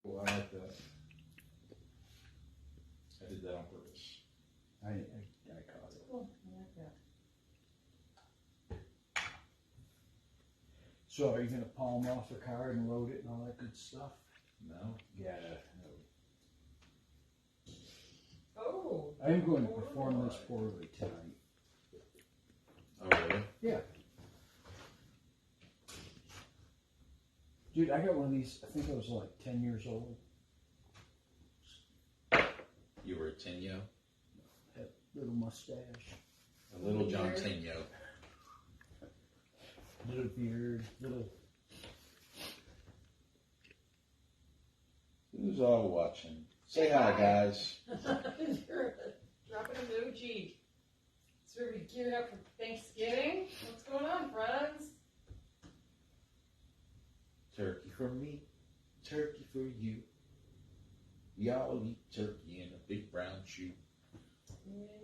Well, I like that. I did that on purpose. I caught it. Cool. I like that. So are you going to palm off the card and load it and all that good stuff? No. Yeah. Oh. I'm going to perform this poorly tonight. Oh, really? Yeah. Dude, I got one of these, I think I was like 10 years old. You were a Tenyo? Had a little mustache. A little John Tenyo. Little beard, little... Who's all watching? Say hi, guys. You're dropping an emoji. So we're geared up for Thanksgiving. What's going on, friends? Turkey for me, turkey for you. We all eat turkey in a big brown shoe.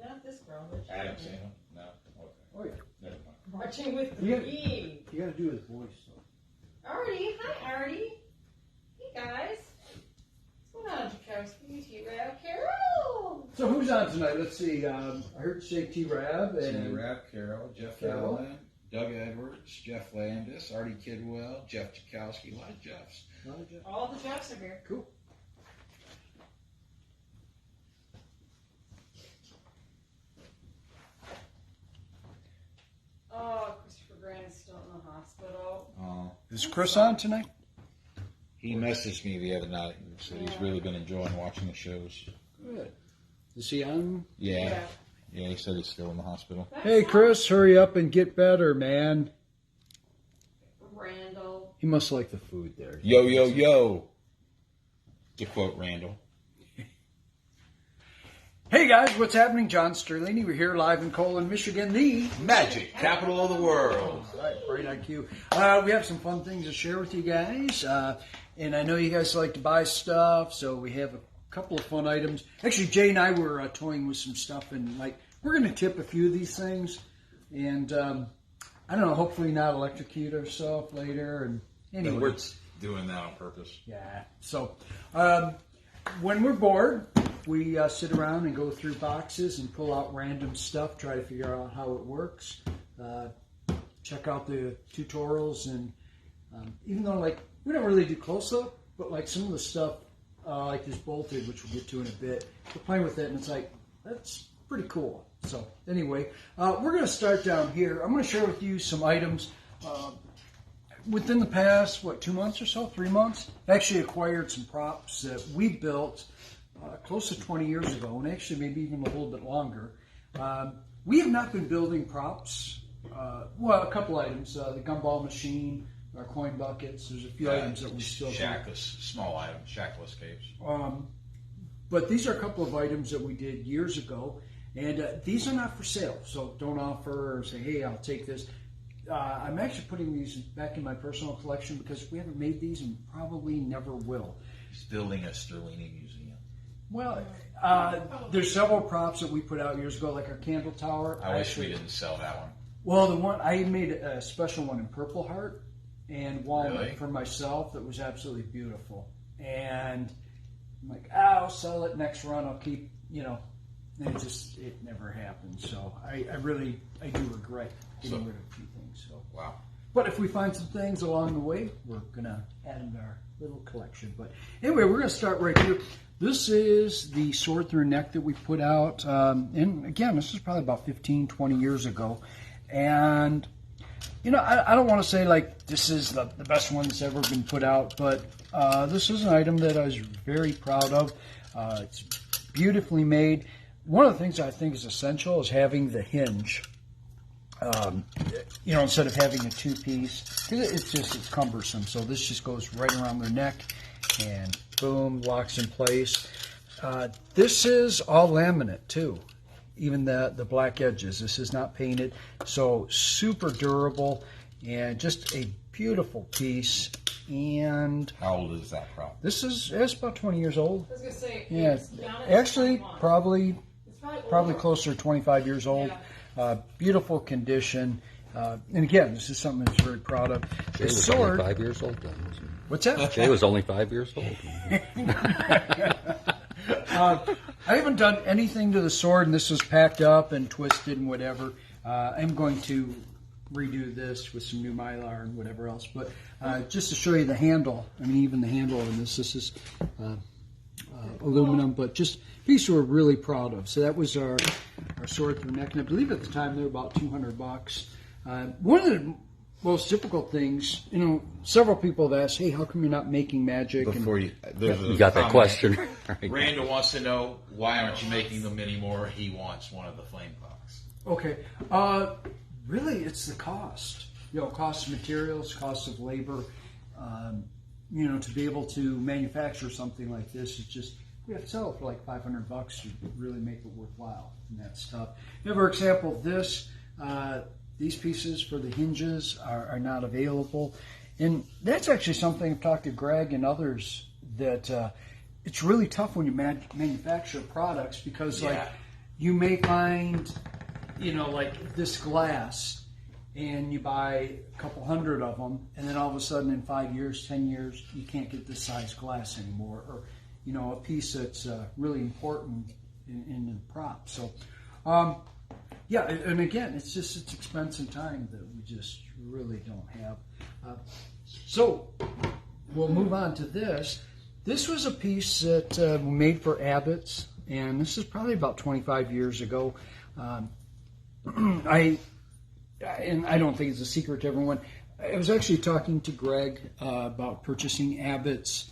Not this brown. Adam Sandler? No? Okay. Oh yeah. Never mind. Marching with the Yeah. bee. You got to do his voice though. Artie. Hi, Artie. Hey, guys. What's going on, Jakowski? T-Rab, Carol. So who's on tonight? Let's see. I heard you say T-Rab and... T-Rab, Carol, Jeff Carol. Allen, Doug Edwards, Jeff Landis, Artie Kidwell, Jeff Jakowski. A lot of Jeffs. All the Jeffs are here. Cool. Oh, Christopher Grant is still in the hospital. Is Chris on tonight? He messaged me the other night and said he's really been enjoying watching the shows. Good. Is he on? Yeah. Yeah, he said he's still in the hospital. Hey, Chris, hurry up and get better, man. Randall. He must like the food there. Yo, yo, yo. To quote Randall. Hey guys, what's happening? John Sterlini. We're here live in Colon, Michigan, the Magic capital of the world. Right, great IQ. We have some fun things to share with you guys. And I know you guys like to buy stuff, so we have a couple of fun items. Actually, Jay and I were toying with some stuff, and like we're going to tip a few of these things. And I don't know, hopefully not electrocute ourselves later. And anyway, We're doing that on purpose. yeah. So when we're bored, we sit around and go through boxes and pull out random stuff, try to figure out how it works. Check out the tutorials, and even though like we don't really do close up, but like some of the stuff like this bolted, which we'll get to in a bit, we're playing with it, and it's like that's pretty cool. So anyway, we're going to start down here. I'm going to share with you some items. Within the past, 2 months or so, 3 months, I actually acquired some props that we built close to 20 years ago, and actually maybe even a little bit longer. We have not been building props. Well, a couple items, the gumball machine, our coin buckets. There's a few items that we still do. Shackless, small items, shackless capes. But these are a couple of items that we did years ago, and these are not for sale, so don't offer or say, hey, I'll take this. I'm actually putting these back in my personal collection because we haven't made these and probably never will. He's building a Sterlini museum. Well, there's several props that we put out years ago, like our candle tower. I wish we didn't sell that one. Well, the one I made a special one in Purple Heart and walnut Really? for myself that was absolutely beautiful. And I'm like, I'll sell it next run. I'll keep, and it never happened. So I do regret getting rid of a few things. So Wow. but if we find some things along the way, we're gonna add them to our little collection. But anyway, we're gonna start right here. This is the sword through neck that we put out. And again, this is probably about 15, 20 years ago. And, I don't want to say like this is the best one that's ever been put out, but this is an item that I was very proud of. It's beautifully made. One of the things I think is essential is having the hinge. Instead of having a two-piece, it's cumbersome. So this just goes right around their neck and boom, locks in place. This is all laminate too, even the black edges. This is not painted, so super durable and just a beautiful piece. And How old is that prop? it's about 20 years old. I was going to say, Yeah, it's down at actually 21. probably older. closer to 25 years old. Yeah. Beautiful condition. And again, this is something that's very proud of. The sword. 5 years old then. What's that? Jay was only 5 years old. I haven't done anything to the sword, and this was packed up and twisted and whatever. I'm going to redo this with some new mylar and whatever else. But just to show you the handle, I mean, even the handle on this is aluminum, but just a piece we're really proud of. So that was our sword through neck, and I believe at the time they were about $200. One of the most difficult things, you know, several people have asked, hey, how come you're not making magic? Before you, there's You a got that comment. question. Right. Randall wants to know, why aren't you making them anymore? He wants one of the flame clocks. Okay. Really, it's the cost. You know, cost of materials, cost of labor. You know, to be able to manufacture something like this is just, we have to sell it for like $500 to really make it worthwhile. And that's tough. You know, for example, these pieces for the hinges are not available. And that's actually something I've talked to Greg and others that it's really tough when you manufacture products because, like, you may find, you know, like this glass, and you buy a couple hundred of them, and then all of a sudden in 5 years, 10 years, you can't get this size glass anymore, or, you know, a piece that's really important in the prop. So, yeah, and again, it's expense and time that we just really don't have. So we'll move on to this. This was a piece that we made for Abbott's, and this is probably about 25 years ago. I don't think it's a secret to everyone. I was actually talking to Greg about purchasing Abbott's,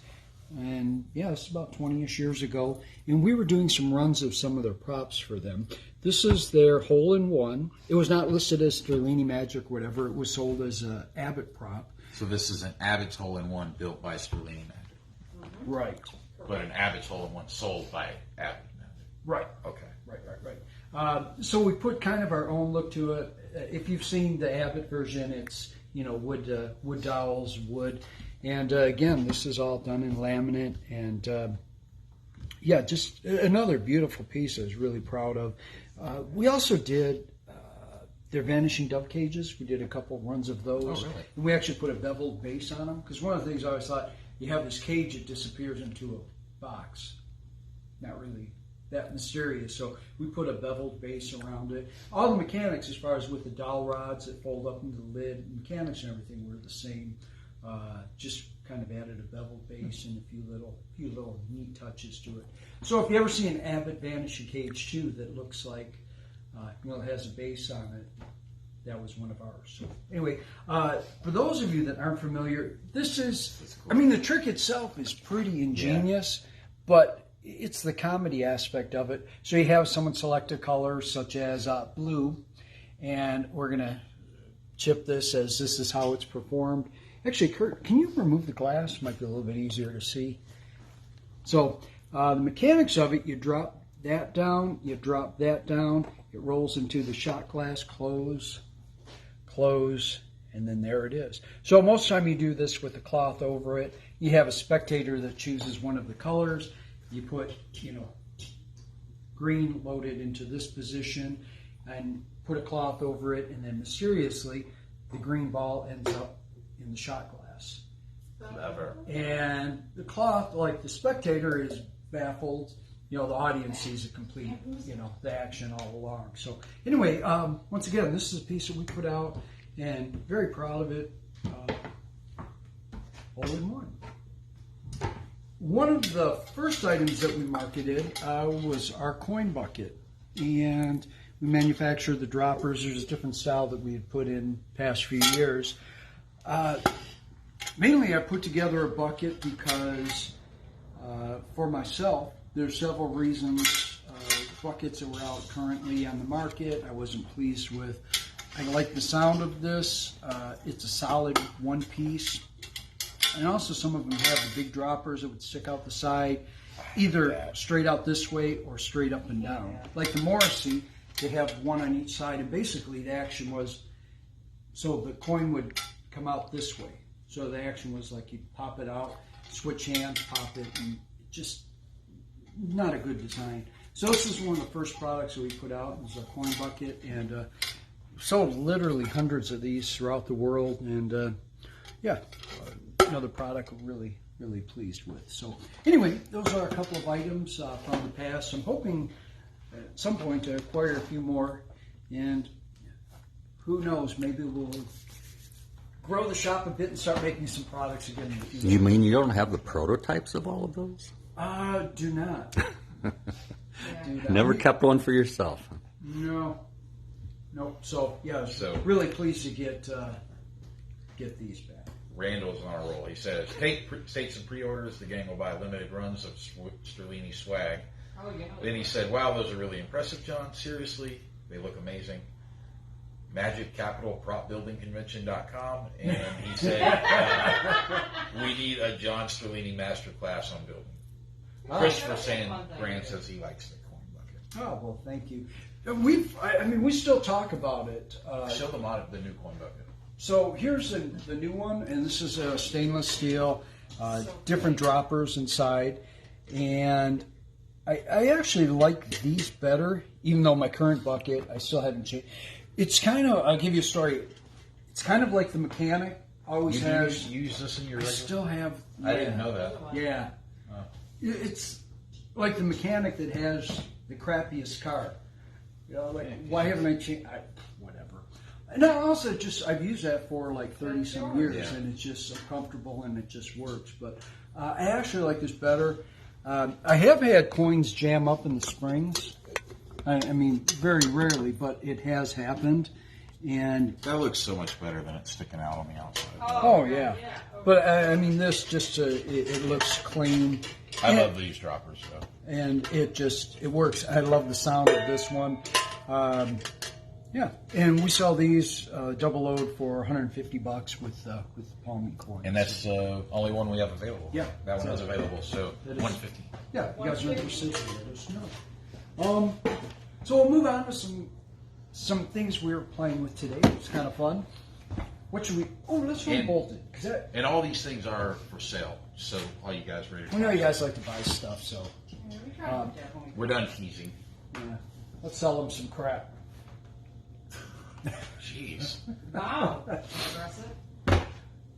and yeah, it's about 20-ish years ago, and we were doing some runs of some of their props for them. This is their hole-in-one. It was not listed as Sterlini Magic or whatever. It was sold as an Abbott prop. So this is an Abbott's hole-in-one built by Sterlini Magic. Right. But an Abbott's hole-in-one sold by Abbott Magic. Right. Okay. Right. So we put kind of our own look to it. If you've seen the Abbott version, it's, you know, wood dowels, wood, and again, this is all done in laminate, and yeah, just another beautiful piece I was really proud of. We also did their Vanishing Dove cages. We did a couple runs of those. Oh, really? And we actually put a beveled base on them, because one of the things I always thought, you have this cage, it disappears into a box. Not really that mysterious. So we put a beveled base around it. All the mechanics, as far as with the dowel rods that fold up into the lid, mechanics and everything were the same. Just kind of added a beveled base and a few little neat touches to it. So if you ever see an Abbott Vanishing Cage too that looks like, you know, it has a base on it, that was one of ours. So anyway, for those of you that aren't familiar, this is, I mean, the trick itself is pretty ingenious, but it's the comedy aspect of it. So you have someone select a color such as blue, and we're going to chip this as this is how it's performed. Actually, Kurt, can you remove the glass? Might be a little bit easier to see. So the mechanics of it, you drop that down, you drop that down, it rolls into the shot glass, close, and then there it is. So most of the time you do this with a cloth over it. You have a spectator that chooses one of the colors. You put, you know, green loaded into this position and put a cloth over it, and then mysteriously the green ball ends up in the shot glass. Clever. And the cloth, like the spectator, is baffled. You know, the audience sees a complete, you know, the action all along. So anyway, once again, this is a piece that we put out, and very proud of it. Hole-in-one. One of the first items that we marketed was our coin bucket, and we manufactured the droppers. There's a different style that we had put in past few years. Mainly I put together a bucket because for myself, there's several reasons. Buckets that were out currently on the market, I wasn't pleased with. I like the sound of this. It's a solid one piece. And also some of them have the big droppers that would stick out the side, either straight out this way or straight up and down. Like the Morrissey, they have one on each side, and basically the action was, so the coin would come out this way. So the action was like you pop it out, switch hands, pop it, and just not a good design. So this is one of the first products that we put out. It was a coin bucket, and sold literally hundreds of these throughout the world, and yeah. another product we're really pleased with. So anyway, those are a couple of items from the past. I'm hoping at some point to acquire a few more, and who knows, maybe we'll grow the shop a bit and start making some products again in the future. You mean you don't have the prototypes of all of those? Do not. Do not. Never kept one for yourself. No. Nope. So yeah, So- really pleased to get these back. Randall's on a roll. He says, take some pre-orders. The gang will buy limited runs of Sterlini swag. Oh, yeah. Then he said, wow, those are really impressive, John. Seriously, they look amazing. Magic Capital Prop Building Convention.com. And he said, we need a John Sterlini masterclass on building. Christopher Sandbrand says he likes the coin bucket. Oh well, thank you. We still talk about it. Show them the new coin bucket. So here's the new one, and this is a stainless steel, different droppers inside, and I actually like these better, even though my current bucket, I still haven't changed. It's kind of, I'll give you a story. It's kind of like the mechanic always has. You use this in your I regular? still have. I didn't know that. Yeah. Oh. It's like the mechanic that has the crappiest car. You know, like, why haven't I changed? Whatever. And I also I've used that for like 30 some years, Yeah. and it's just so comfortable and it just works. But I actually like this better. I have had coins jam up in the springs. I mean, very rarely, but it has happened. And That looks so much better than it sticking out on the outside. oh yeah. But I mean, this just it looks clean. I love these droppers, though. And it works. I love the sound of this one. Yeah, and we sell these double load for $150 with palming coins. And that's the only one we have available. Yeah. That one is available, so That is- $150. Yeah, you guys are interested? Let us know. So we'll move on to some things we were playing with today. It was kind of fun. What should we? Oh, let's run And- Bolted. And all these things are for sale, so all you guys ready to We know you guys like to buy stuff, so We're done teasing. yeah, let's sell them some crap. Jeez. Wow. Aggressive.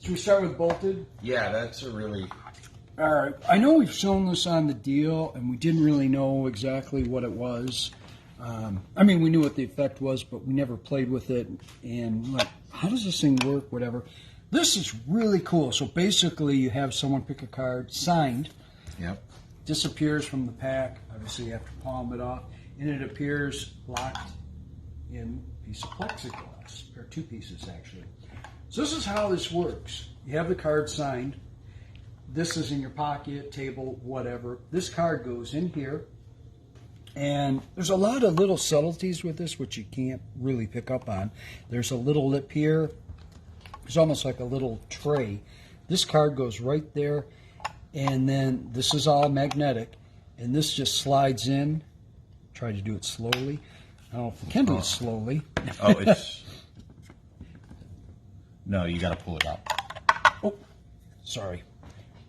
Should we start with Bolted? Yeah, that's a really... All right. I know we've shown this on the deal, and we didn't really know exactly what it was. I mean, we knew what the effect was, but we never played with it. And like, how does this thing work? Whatever. This is really cool. So basically, you have someone pick a card, signed, Yep. disappears from the pack. Obviously, you have to palm it off, and it appears locked in a piece of plexiglass, or two pieces actually. So this is how this works. You have the card signed. This is in your pocket, table, whatever. This card goes in here. And there's a lot of little subtleties with this, which you can't really pick up on. There's a little lip here. It's almost like a little tray. This card goes right there. And then this is all magnetic. And this just slides in. Try to do it slowly. I don't know if we can do it slowly. Oh, it's... No, you got to pull it out. Oh, sorry.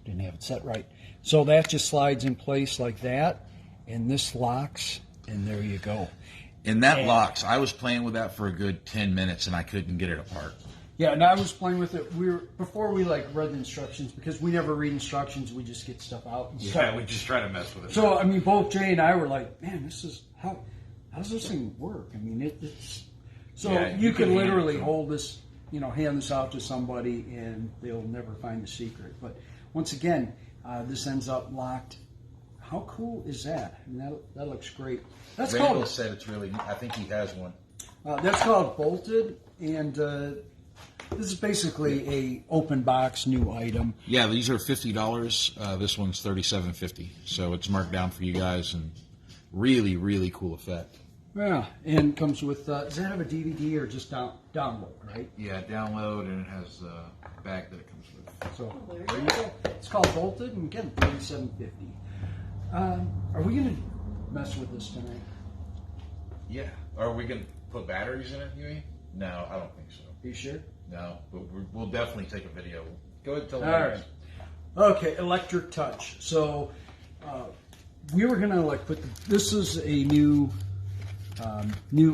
Didn't have it set right. So that just slides in place like that. And this locks, and there you go. And that locks. I was playing with that for a good 10 minutes, and I couldn't get it apart. Yeah, and I was playing with it. Before we read the instructions, because we never read instructions, we just get stuff out and stuff. Yeah, we just try to mess with it. So I mean, both Jay and I were like, "Man, this is how does this thing work?" I mean, it's so Yeah, you you can can hand it literally to 'em. hold this, hand this out to somebody, and they'll never find the secret. But once again, this ends up locked. How cool is that? I mean, that looks great. That's Randall called said it's really... I think he has one. that's called Bolted, and this is basically a open box new item. Yeah, these are $50. This one's $37.50. So it's marked down for you guys, and really, really cool effect. Yeah, and comes with, does that have a DVD or just download, right? Yeah, download, and it has the bag that it comes with. So there you go. It's called Bolted, and again, $37.50. Are we going to mess with this tonight? Yeah. Are we going to put batteries in it, you mean? No, I don't think so. Are you sure? No, but we'll definitely take a video. Go ahead and tell All them. right. Okay, electric touch. So we were going to put this is a new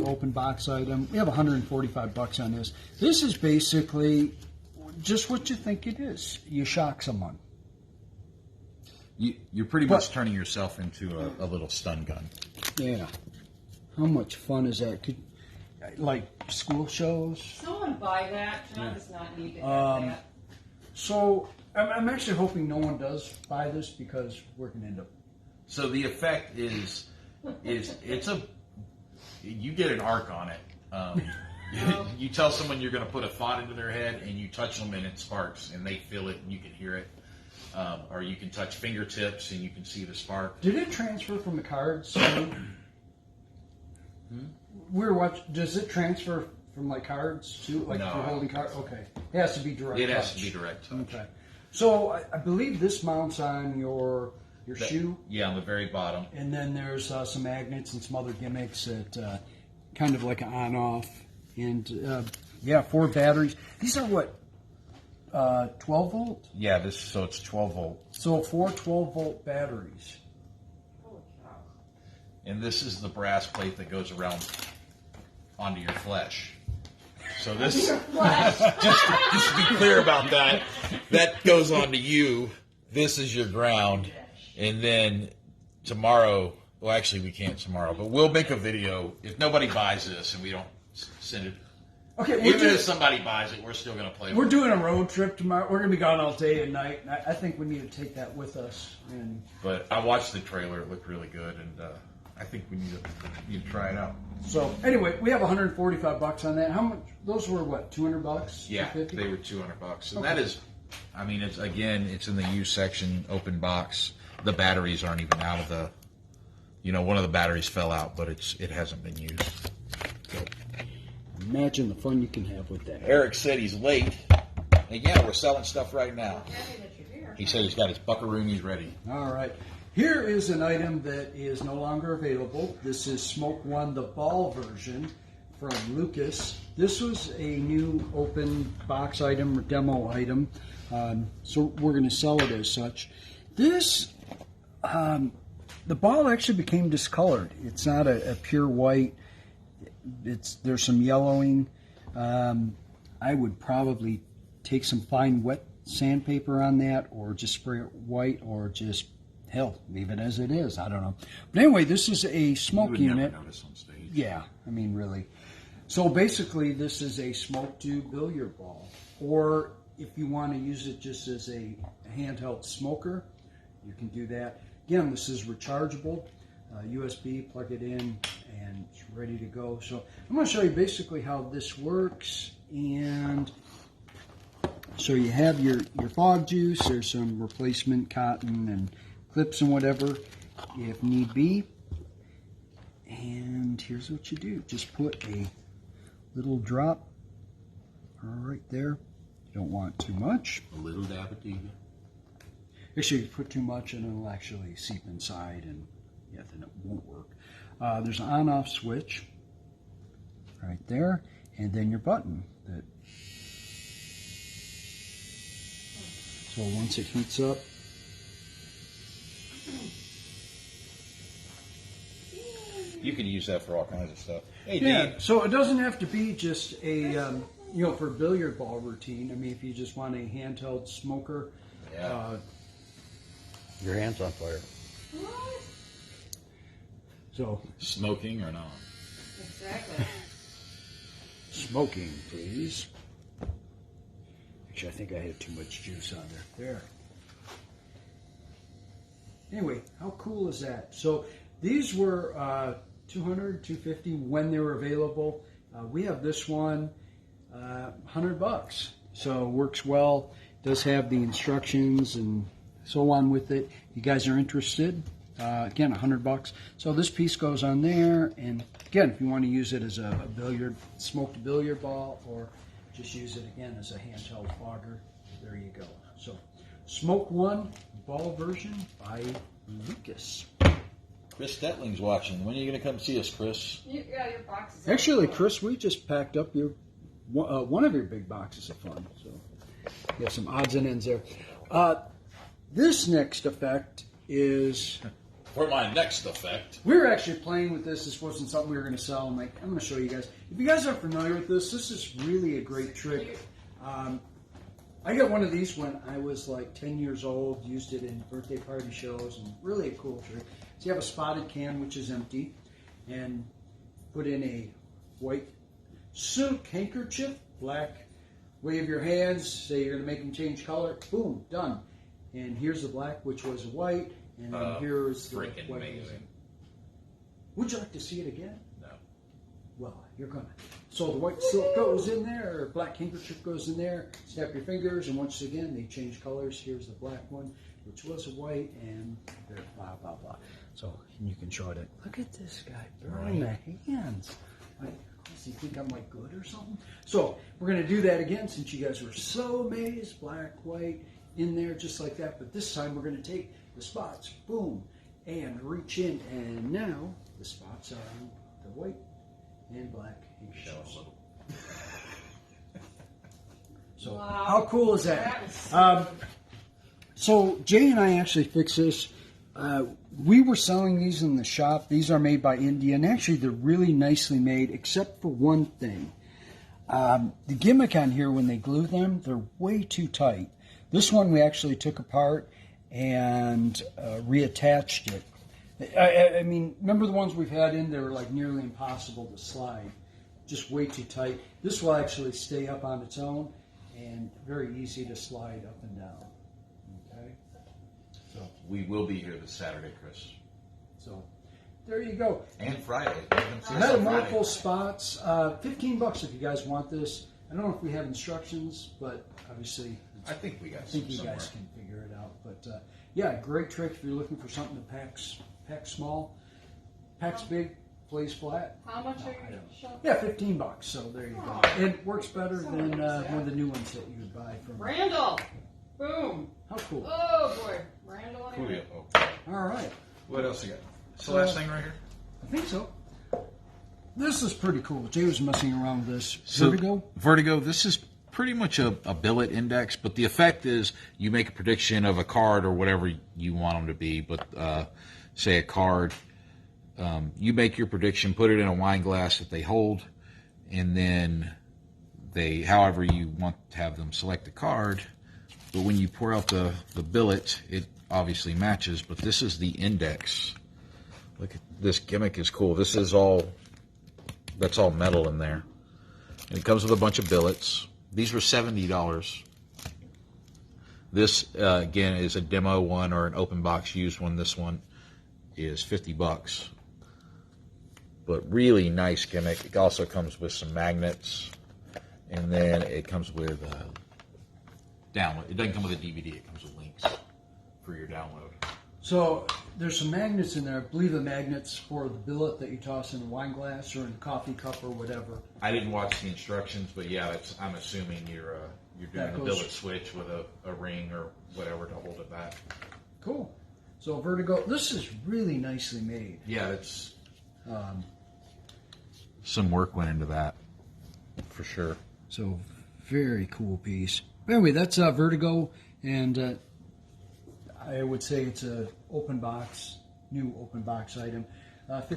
open box item. We have $145 on this. This is basically just what you think it is. You shock someone. You're pretty much turning yourself into a little stun gun. Yeah. How much fun is that? Like school shows? Someone buy that. John does not need to have that. So I'm actually hoping no one does buy this because we're going to end up. So the effect is you get an arc on it. You tell someone you're going to put a thought into their head, and you touch them, and it sparks, and they feel it, and you can hear it. Or you can touch fingertips, and you can see the spark. Did it transfer from the cards? We're watching. Does it transfer from like cards to like No. for holding cards? Okay, it has to be direct. It touch. has to be direct touch. Okay, so I believe this mounts on your shoe. Yeah, on the very bottom. And then there's some magnets and some other gimmicks that kind of like an on-off. And 4 batteries. These are what? 12 volt? Yeah, so it's 12 volt. So 4 12-volt batteries. Holy cow. And this is the brass plate that goes around onto your flesh. So this, just to be clear about that goes onto you. This is your ground. And then tomorrow, well, actually we can't tomorrow, but we'll make a video. If nobody buys this and we don't send it, Okay, even if somebody buys it, we're still going to play with we're it. doing a road trip tomorrow. We're going to be gone all day and night. And I think we need to take that with us. And But I watched the trailer. It looked really good. And I think we need to try it out. so anyway, we have $145 on that. How much? Those were what? $200? Yeah, $250? they were $200. And Okay. that is, I mean, it's in the used section, open box. The batteries aren't even out of the, one of the batteries fell out, but it hasn't been used. So. Imagine the fun you can have with that. Eric said he's late. And yeah, we're selling stuff right now. Happy that you're here. He said he's got his buckaroonies ready. All right. Here is an item that is no longer available. This is Smoke One, the ball version from Lucas. This was a new open box item or demo item. So we're going to sell it as such. This, the ball actually became discolored. It's not a pure white. There's some yellowing. I would probably take some fine wet sandpaper on that, or just spray it white, or just leave it as it is. I don't know. But anyway, this is a smoke You would unit. never notice on stage. Yeah, I mean, really. So basically, this is a smoke tube billiard ball. Or if you want to use it just as a handheld smoker, you can do that. Again, this is rechargeable. USB, plug it in, and it's ready to go. So I'm going to show you basically how this works. And so you have your fog juice. There's some replacement cotton and clips and whatever, if need be. And here's what you do. Just put a little drop right there. You don't want too much. A little dab of tea. Actually, if you put too much and it'll actually seep inside, and then it won't work. There's an on-off switch right there, and then your button. So once it heats up, You could use that for all kinds of stuff. Hey, yeah. Dean. So it doesn't have to be just a for billiard ball routine. I mean, if you just want a handheld smoker, Yeah. Your hand's on fire. What? so Smoking or not? Exactly. smoking, please. Actually, I think I had too much juice on there. There. Anyway, how cool is that? So these were $200, $250 when they were available. We have this one, $100. So it works well. Does have the instructions and so on with it. You guys are interested? Again, $100. So this piece goes on there, and again, if you want to use it as a smoked billiard ball, or just use it again as a handheld fogger, there you go. So, Smoke One ball version by Lucas. Chris Stetling's watching. When are you going to come see us, Chris? Your boxes. Actually, Chris, we just packed up your one of your big boxes of fun. So, you have some odds and ends there. This next effect is. For my next effect. We were actually playing with this. This wasn't something we were going to sell. I'm like, I'm going to show you guys. If you guys are familiar with this, this is really a great trick. I got one of these when I was like 10 years old, used it in birthday party shows, and really a cool trick. So you have a spotted can, which is empty, and put in a white silk handkerchief, black, wave your hands, say you're going to make them change color, boom, done. And here's the black, which was white, and then here's the freaking white. amazing. Would you like to see it again? No. Well, you're gonna. So the white silk goes in there, or black handkerchief goes in there. Snap your fingers, and once again they change colors. Here's the black one, which was a white, and blah blah blah. So and you can show it. Look at this guy burning the hands. Does he think I'm like good or something? So we're gonna do that again since you guys were so amazed. Black, white, in there just like that. But this time we're gonna take the spots, boom, and reach in, and now the spots are on the white and black handkerchiefs. So Wow. how cool is that? That was So Jay and I actually fixed this. We were selling these in the shop. These are made by India, and actually they're really nicely made, except for one thing. The gimmick on here, when they glue them, they're way too tight. This one we actually took apart and reattached it. I mean, remember the ones we've had in there were like nearly impossible to slide, just way too tight. This will actually stay up on its own and very easy to slide up and down. Okay, so We will be here this Saturday, Chris. There you go. And Friday. You can see I us had on multiple Friday. spots. $15 if you guys want this. I don't know if we have instructions, but obviously I think we got I think some you somewhere. guys can figure it out. But yeah, great trick if you're looking for something that packs small, packs big, plays flat. how much are I you don't- shopping? Yeah, $15. So there you go. Oh. It works better So than nice, yeah. one of the new ones that you would buy from. Randall. Boom. How cool! Oh boy. Randall and Cool. Aaron. Okay. All right, What else you got? It's the last thing right here. I think so. This is pretty cool. Jay was messing around with this. So- Vertigo. Vertigo, this is pretty much a billet index, but the effect is you make a prediction of a card or whatever you want them to be, but say a card, you make your prediction, put it in a wine glass that they hold, and then they, however you want to have them select a card, but when you pour out the billet, it obviously matches, but this is the index. Look at this gimmick is cool. This is that's all metal in there. And it comes with a bunch of billets. These were $70. This, again, is a demo one or an open box used one. This one is $50. But really nice gimmick. It also comes with some magnets. And then it comes with download. It doesn't come with a DVD. It comes with links for your download. So there's some magnets in there. I believe the magnets for the billet that you toss in a wine glass or in a coffee cup or whatever. I didn't watch the instructions, but yeah, I'm assuming you're doing That the goes- billet switch with a ring or whatever to hold it back. Cool. So Vertigo, this is really nicely made. Yeah, that's Um, some work went into that for sure. so very cool piece. But anyway, that's Vertigo, and I would say it's a new open box item. $50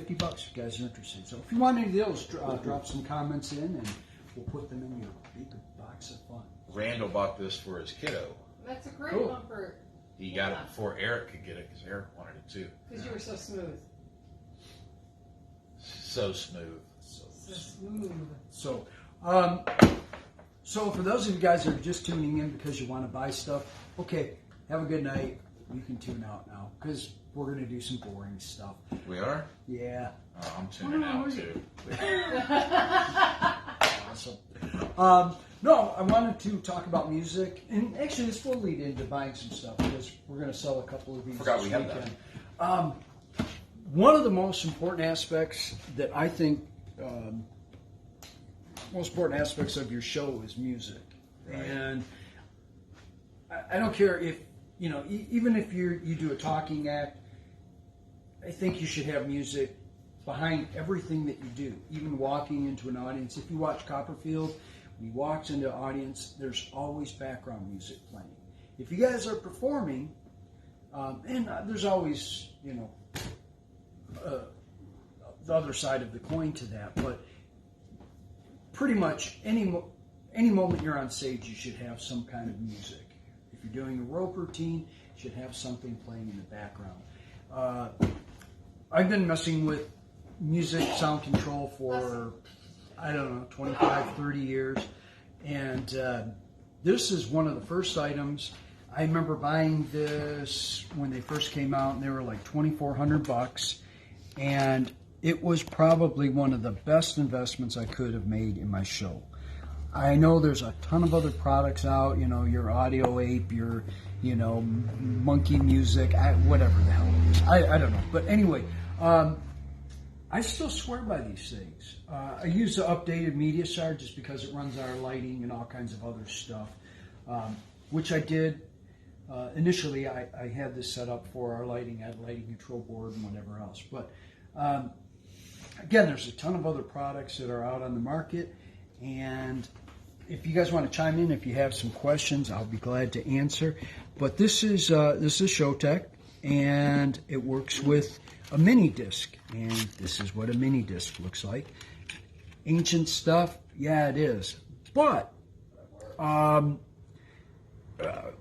if you guys are interested. So if you want any of those, drop some comments in, and we'll put them in your big box of fun. Randall bought this for his kiddo. That's a great Cool. one for He got it before Eric could get it because Eric wanted it too. because you were so smooth. So smooth. So smooth. So for those of you guys that are just tuning in because you want to buy stuff, okay, have a good night. You can tune out now because we're going to do some boring stuff. We are? Yeah. I'm tuning out too. Awesome. No, I wanted to talk about music, and actually this will lead into buying some stuff because we're going to sell a couple of these Forgot this we had weekend. One of the most important aspects that I think, most important aspects of your show is music, Right. and I don't care if even if you do a talking act, I think you should have music behind everything that you do, even walking into an audience. If you watch Copperfield, when he walks into an audience, there's always background music playing. If you guys are performing, and there's always, the other side of the coin to that, but pretty much any moment you're on stage, you should have some kind of music. If you're doing a rope routine, you should have something playing in the background. I've been messing with music sound control for, I don't know, 25, 30 years. And this is one of the first items. I remember buying this when they first came out, and they were like $2,400. And it was probably one of the best investments I could have made in my show. I know there's a ton of other products out, your Audio Ape, your, Monkey Music, whatever the hell it is. I don't know. But anyway, I still swear by these things. I use the updated MediaStar just because it runs our lighting and all kinds of other stuff, which I did. Initially, I had this set up for our lighting. I had a lighting control board and whatever else. But again, there's a ton of other products that are out on the market. And if you guys want to chime in, if you have some questions, I'll be glad to answer. But this is Showtech, and it works with a mini disc, and this is what a mini disc looks like. Ancient stuff, yeah, it is. But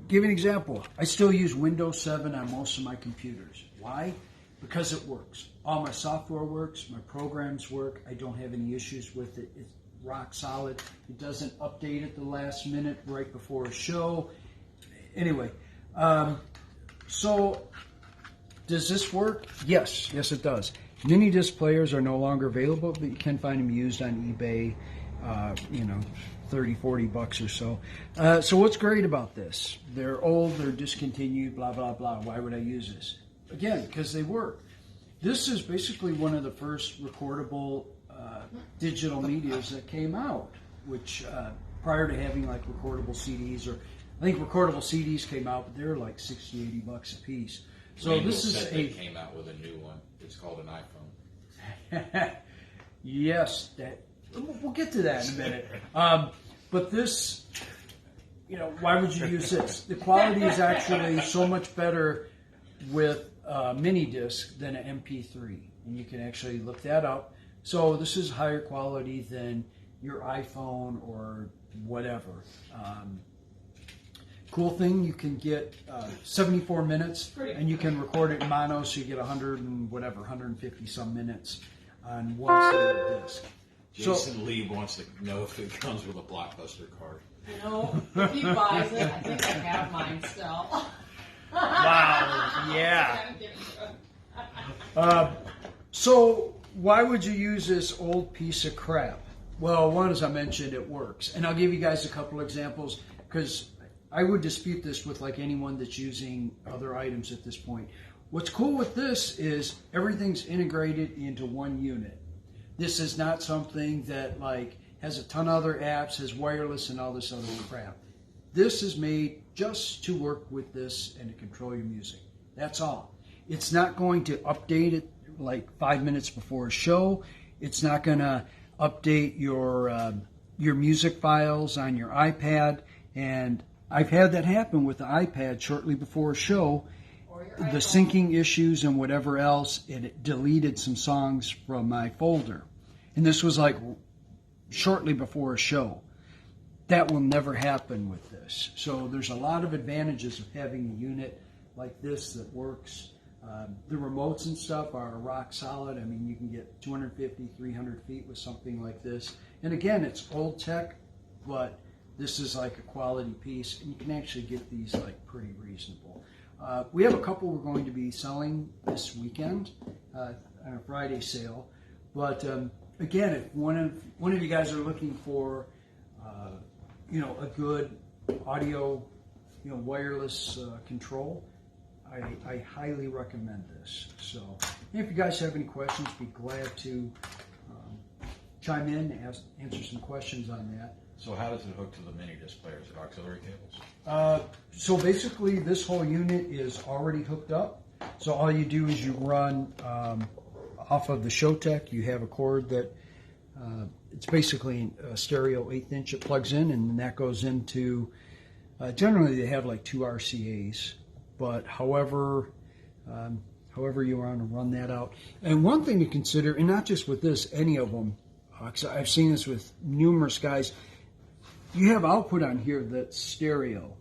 give an example. I still use Windows 7 on most of my computers. Why? Because it works. All my software works. My programs work. I don't have any issues with it. It's rock solid. It doesn't update at the last minute right before a show. Anyway, so does this work? Yes, it does. Mini disc players are no longer available, but you can find them used on eBay, $30-40 or so. So what's great about this? They're old, they're discontinued, blah, blah, blah. Why would I use this? Again, because they work. This is basically one of the first recordable digital medias that came out, which prior to having like recordable CDs, or I think recordable CDs came out, but they were like $60-80 a piece. So Randall this is said they came out with a new one. It's called an iPhone. Yes, we'll get to that in a minute. But this, why would you use this? The quality is actually so much better with mini disc than an MP3, and you can actually look that up. So this is higher quality than your iPhone or whatever. Cool thing, you can get 74 minutes, and you can record it in mono, so you get 150 some minutes on one single disc. Jason Lee wants to know if it comes with a Blockbuster card. No, if he buys it, I think I have mine still. Wow, yeah. So why would you use this old piece of crap? Well, one, as I mentioned, it works. And I'll give you guys a couple examples, because I would dispute this with like anyone that's using other items at this point. What's cool with this is everything's integrated into one unit. This is not something that like has a ton of other apps, has wireless and all this other crap. This is made just to work with this and to control your music. That's all. It's not going to update it like 5 minutes before a show. It's not going to update your music files on your iPad. And I've had that happen with the iPad shortly before a show. The syncing issues and whatever else, it deleted some songs from my folder. And this was like shortly before a show. That will never happen with this. So there's a lot of advantages of having a unit like this that works. The remotes and stuff are rock solid. I mean, you can get 250, 300 feet with something like this. And again, it's old tech, but this is like a quality piece. And you can actually get these like pretty reasonable. We have a couple we're going to be selling this weekend on a Friday sale. But again, if one of you guys are looking for a good audio, wireless control, I highly recommend this. So if you guys have any questions, be glad to chime in, answer some questions on that. So how does it hook to the mini disc players? Is it auxiliary cables? So basically, this whole unit is already hooked up. So all you do is you run off of the Showtech. You have a cord that it's basically a stereo 1/8 inch. It plugs in, and that goes into. Generally, they have like 2 RCAs, but however you want to run that out. And one thing to consider, and not just with this, any of them, because I've seen this with numerous guys. you have output on here that's stereo.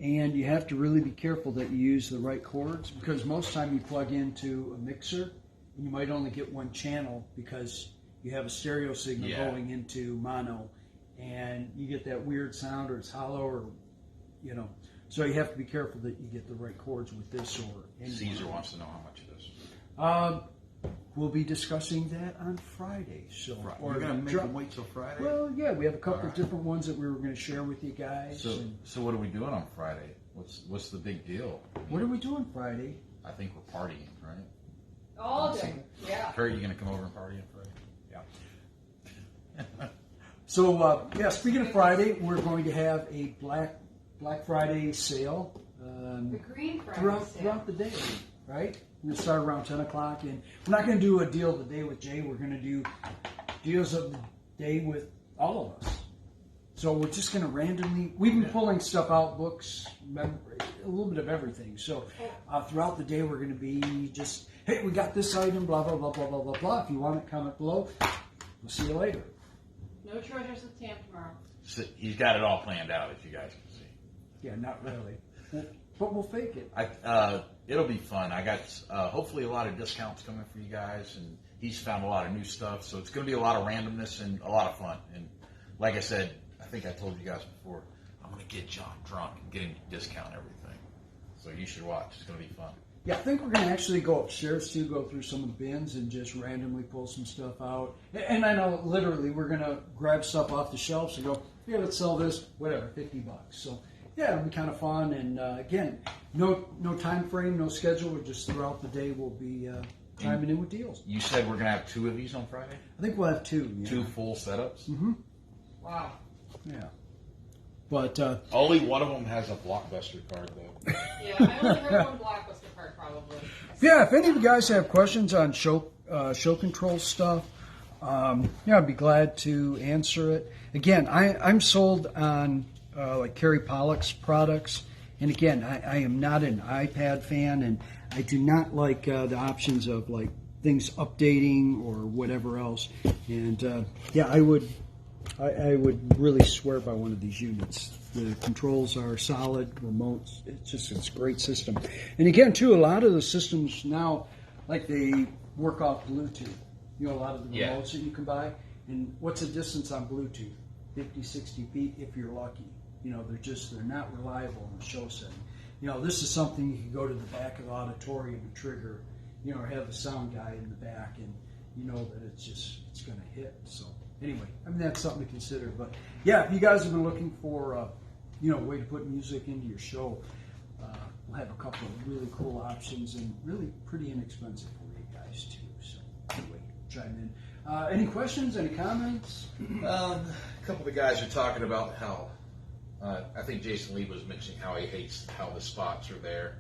And you have to really be careful that you use the right chords, because most time you plug into a mixer and you might only get one channel because you have a stereo signal going into mono, and you get that weird sound, or it's hollow, or so you have to be careful that you get the right chords with this. Or Caesar wants to know how much it is. We'll be discussing that on Friday. So We're going to make them wait till Friday? Well, yeah, we have a couple of different ones that we were going to share with you guys. So what are we doing on Friday? What's the big deal? What are we doing Friday? I think we're partying, right? All day. Yeah. Kurt, you going to come over and party on Friday? Yeah. So, speaking of Friday, we're going to have a Black Friday sale. The Green Friday sale. Throughout the day, right? We're going to start around 10 o'clock, and we're not going to do a deal of the day with Jay. We're going to do deals of the day with all of us. So we're just going to randomly, we've been pulling stuff out, books, a little bit of everything. So throughout the day, we're going to be just, hey, we got this item, blah, blah, blah, blah, blah, blah, blah. If you want it, comment below. We'll see you later. No treasures with Tam tomorrow. So he's got it all planned out, as you guys can see. Yeah, not really. But we'll fake it. It'll be fun. I got hopefully a lot of discounts coming for you guys, and he's found a lot of new stuff. So it's going to be a lot of randomness and a lot of fun. And like I said, I think I told you guys before, I'm going to get John drunk and get him to discount everything. So you should watch. It's going to be fun. Yeah, I think we're going to actually go upstairs too, go through some of the bins and just randomly pull some stuff out. And I know literally we're going to grab stuff off the shelves and go, yeah, let's sell this, whatever, $50. So yeah, it'll be kind of fun. And again, no time frame, no schedule. We're just throughout the day we'll be chiming in with deals. You said we're going to have 2 of these on Friday? I think we'll have 2. Yeah. 2 full setups? Mm-hmm. Wow. Yeah. But only one of them has a Blockbuster card, though. Yeah, I only heard one Blockbuster card probably. yeah, if any of you guys have questions on show control stuff, I'd be glad to answer it. Again, I'm sold on like Kerry Pollock's products, and again, I am not an iPad fan, and I do not like the options of like things updating or whatever else. And I would really swear by one of these units. The controls are solid, remotes. It's a great system. And again, too, a lot of the systems now, like they work off Bluetooth. A lot of the remotes that you can buy. And what's the distance on Bluetooth? 50, 60 feet if you're lucky. They're not reliable in the show setting. This is something you can go to the back of the auditorium and trigger, or have the sound guy in the back, and you know that it's going to hit. So anyway, that's something to consider. But yeah, if you guys have been looking for a way to put music into your show, we'll have a couple of really cool options and really pretty inexpensive for you guys too. So anyway, chime in. Any questions? Any comments? A couple of the guys are talking about how I think Jason Lee was mentioning how he hates how the spots are there.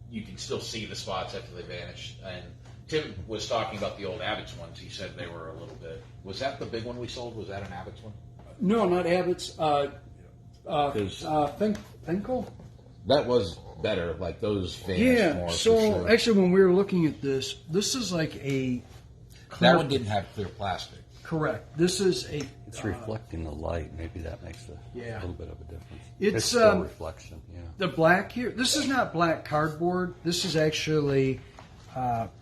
You can still see the spots after they vanish. And Tim was talking about the old Abbott's ones. He said they were a little bit. Was that the big one we sold? Was that an Abbott's one? No, not Abbott's. Finkel? That was better. Like those vanished more. So for sure. actually, when we were looking at this is like a clear. That one didn't have clear plastic. Correct. This is a. It's reflecting the light. Maybe that makes a little bit of a difference. It's still reflection. Yeah. The black here. This is not black cardboard. This is actually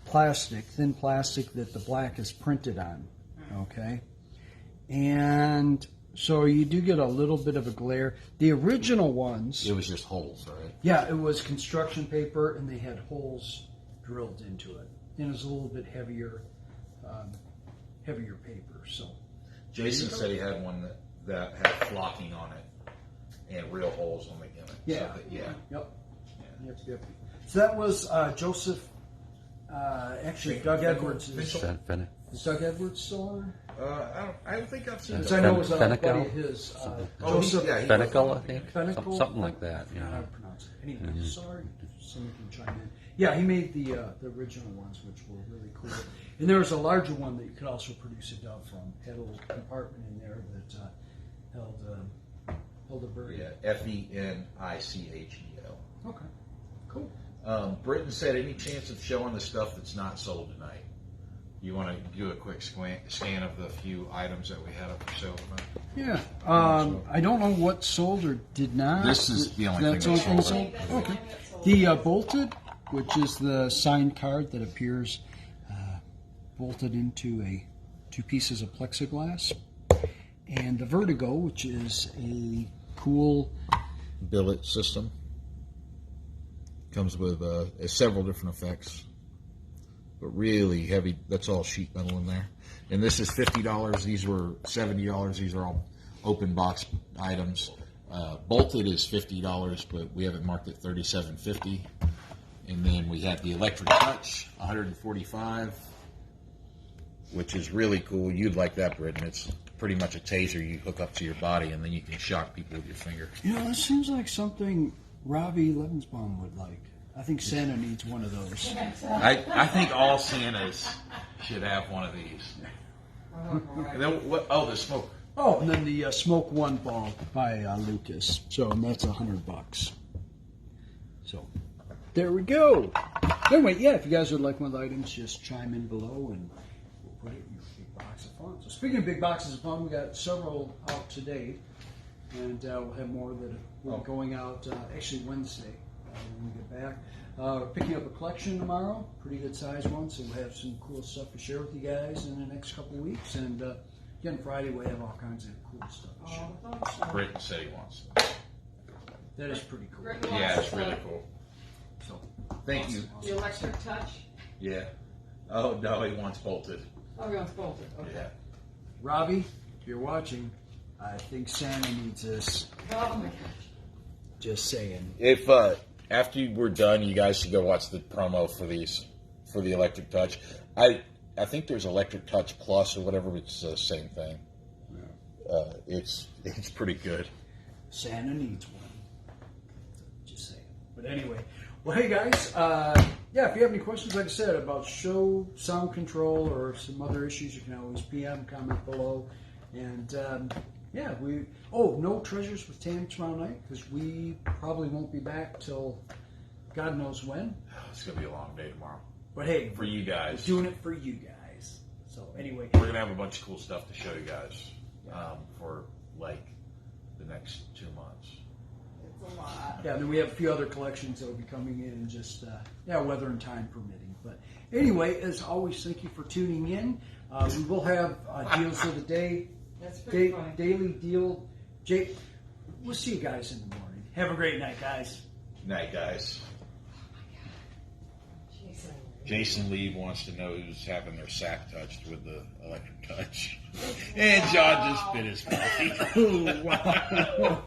plastic, thin plastic that the black is printed on. Okay, and so you do get a little bit of a glare. The original ones. It was just holes, right? Yeah, it was construction paper, and they had holes drilled into it. And it was a little bit heavier paper. So. Jason said he had one that had flocking on it and real holes on the gimmick. Yeah. So Yep. Yeah. Yep. So that was Joseph. Actually, Doug Edwards is. Is Doug Edwards still on? I don't think I've seen it. I know it was a buddy Fennekel? of his. Joseph. Fennekel, I think. Fennekel? Something like that. I don't know Yeah. how to pronounce it. Anyway, sorry. Someone can chime in. Yeah, he made the original ones, which were really cool. And there was a larger one that you could also produce a dove from. Had a little compartment in there that held a bird. Yeah, FENICHEL. Okay, cool. Britton said, any chance of showing the stuff that's not sold tonight? You want to do a quick scan of the few items that we had up for sale tonight? Yeah. I don't know what sold or did not. This is the only That's thing the that only thing sold. sold? Okay. The bolted, which is the signed card that appears bolted into two pieces of plexiglass. And the Vertigo, which is a cool Billet system. Comes with several different effects. But really heavy, that's all sheet metal in there. And this is $50. These were $70. These are all open box items. Bolted is $50, but we have it marked at $37.50. And then we have the electric touch, $145, which is really cool. You'd like that, Britton. It's pretty much a taser you hook up to your body, and then you can shock people with your finger. You know, this seems like something Robbie Lebensbaum would like. I think Santa needs one of those. I think all Santas should have one of these. And then the smoke. Oh, and then the Smoke One ball by Lucas. So, and that's $100. So, there we go. Anyway, yeah, if you guys would like one of the items, just chime in below and we'll put it in your big box of fun. So, speaking of big boxes of fun, we got several out today, and we'll have more that will be going out actually Wednesday. When we get back. We're picking up a collection tomorrow, pretty good size one, so we'll have some cool stuff to share with you guys in the next couple of weeks. And again, Friday we'll have all kinds of cool stuff to share. Britton said he wants. That is pretty cool. Yeah, it's really cool. So, Thank you. The electric touch. Yeah. Oh, no, he wants bolted. Oh, he wants bolted. Okay. Yeah. Robbie, if you're watching, I think Santa needs this. Oh my gosh. Just saying. If after we're done, you guys should go watch the promo for the electric touch. I think there's electric touch plus or whatever, which is the same thing. Yeah. It's pretty good. Santa needs one. Just saying. But anyway, well, hey guys, yeah, if you have any questions, like I said, about show, sound control, or some other issues, you can always PM, comment below. And yeah, no Treasures with Tam tomorrow night, because we probably won't be back till God knows when. It's going to be a long day tomorrow. But hey, For you guys. we're doing it for you guys. So anyway, We're going to have a bunch of cool stuff to show you guys for like the next 2 months. It's a lot. yeah, and then we have a few other collections that will be coming in, just weather and time permitting. But anyway, as always, thank you for tuning in. We will have deals of the day. That's pretty funny. Daily deal. Jake, we'll see you guys in the morning. Have a great night, guys. Night, guys. Jason. Jason Lee wants to know who's having their sack touched with the electric touch. And John just spit his coffee. Oh, wow.